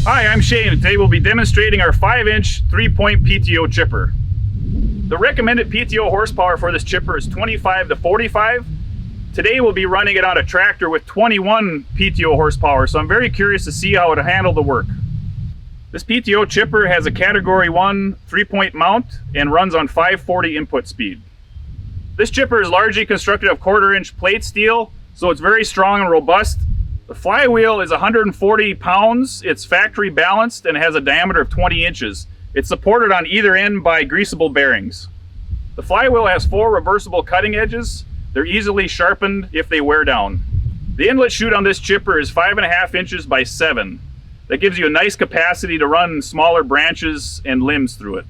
Hi, I'm Shane, and today we'll be demonstrating our 5-inch 3-point PTO chipper. The recommended PTO horsepower for this chipper is 25 to 45. Today we'll be running it on a tractor with 21 PTO horsepower, so I'm very curious to see how it'll handle the work. This PTO chipper has a Category 1 3-point mount and runs on 540 input speed. This chipper is largely constructed of 1/4-inch plate steel, so it's very strong and robust. The flywheel is 140 pounds, it's factory balanced, and has a diameter of 20 inches. It's supported on either end by greasable bearings. The flywheel has 4 reversible cutting edges. They're easily sharpened if they wear down. The inlet chute on this chipper is 5.5 inches by 7. That gives you a nice capacity to run smaller branches and limbs through it.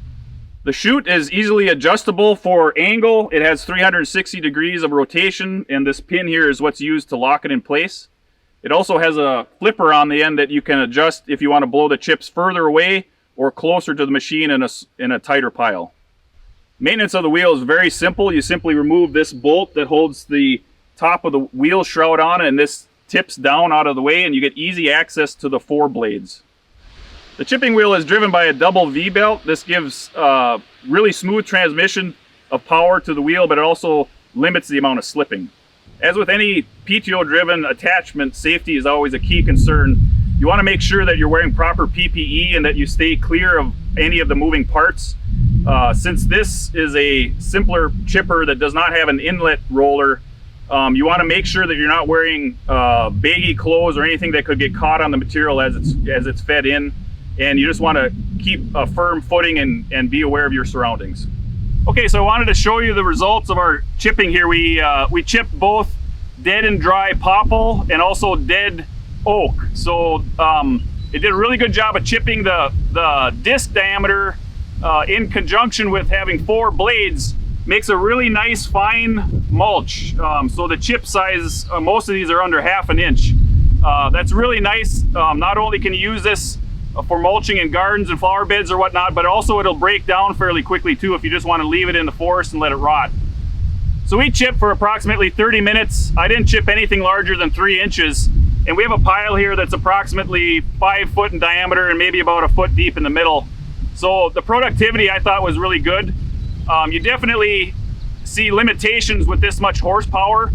The chute is easily adjustable for angle. It has 360 degrees of rotation, and this pin here is what's used to lock it in place. It also has a flipper on the end that you can adjust if you want to blow the chips further away or closer to the machine in a tighter pile. Maintenance of the wheel is very simple. You simply remove this bolt that holds the top of the wheel shroud on, and this tips down out of the way, and you get easy access to the 4 blades. The chipping wheel is driven by a double V-belt. This gives really smooth transmission of power to the wheel, but it also limits the amount of slipping. As with any PTO-driven attachment, safety is always a key concern. You want to make sure that you're wearing proper PPE and that you stay clear of any of the moving parts. Since this is a simpler chipper that does not have an inlet roller, you want to make sure that you're not wearing baggy clothes or anything that could get caught on the material as it's fed in. And you just want to keep a firm footing and be aware of your surroundings. Okay, so I wanted to show you the results of our chipping here. We chipped both dead and dry popple and also dead oak. So it did a really good job of chipping the disc diameter in conjunction with having 4 blades. Makes a really nice fine mulch. So the chip size, most of these are under 1/2 inch. That's really nice. Not only can you use this for mulching in gardens and flower beds or whatnot, but also it'll break down fairly quickly too if you just want to leave it in the forest and let it rot. So we chipped for approximately 30 minutes. I didn't chip anything larger than 3 inches, and we have a pile here that's approximately 5 foot in diameter and maybe about 1 foot deep in the middle. So the productivity I thought was really good. You definitely see limitations with this much horsepower.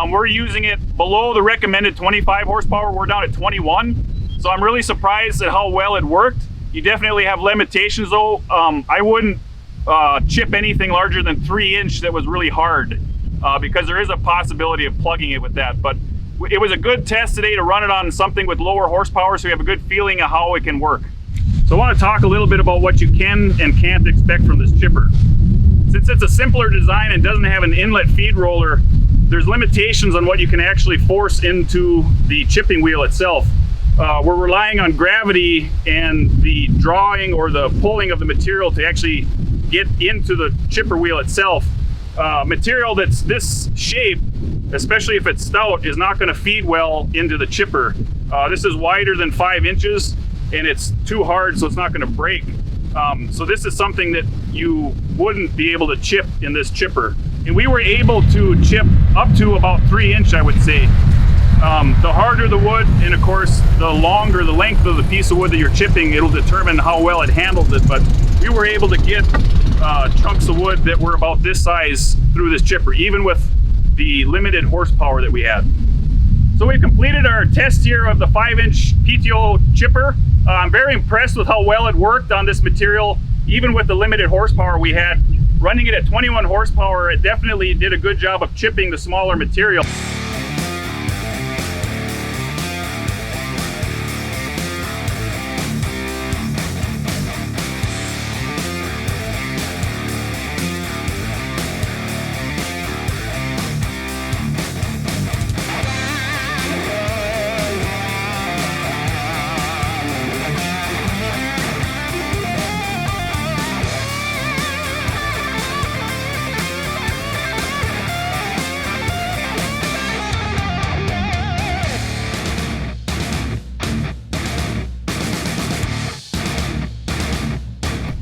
We're using it below the recommended 25 horsepower. We're down at 21. So I'm really surprised at how well it worked. You definitely have limitations though. I wouldn't chip anything larger than 3 inch that was really hard because there is a possibility of plugging it with that. But it was a good test today to run it on something with lower horsepower so you have a good feeling of how it can work. So I want to talk a little bit about what you can and can't expect from this chipper. Since it's a simpler design and doesn't have an inlet feed roller, there's limitations on what you can actually force into the chipping wheel itself. We're relying on gravity and the drawing or the pulling of the material to actually get into the chipper wheel itself. Material that's this shape, especially if it's stout, is not going to feed well into the chipper. This is wider than 5 inches and it's too hard, so it's not going to break. So this is something that you wouldn't be able to chip in this chipper. And we were able to chip up to about 3 inch, I would say. The harder the wood, and of course, the longer the length of the piece of wood that you're chipping, it'll determine how well it handles it. But we were able to get chunks of wood that were about this size through this chipper, even with the limited horsepower that we had. So we've completed our test here of the 5-inch PTO chipper. I'm very impressed with how well it worked on this material, even with the limited horsepower we had. Running it at 21 horsepower, it definitely did a good job of chipping the smaller material.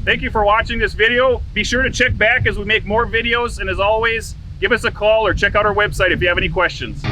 Thank you for watching this video. Be sure to check back as we make more videos, and as always, give us a call or check out our website if you have any questions.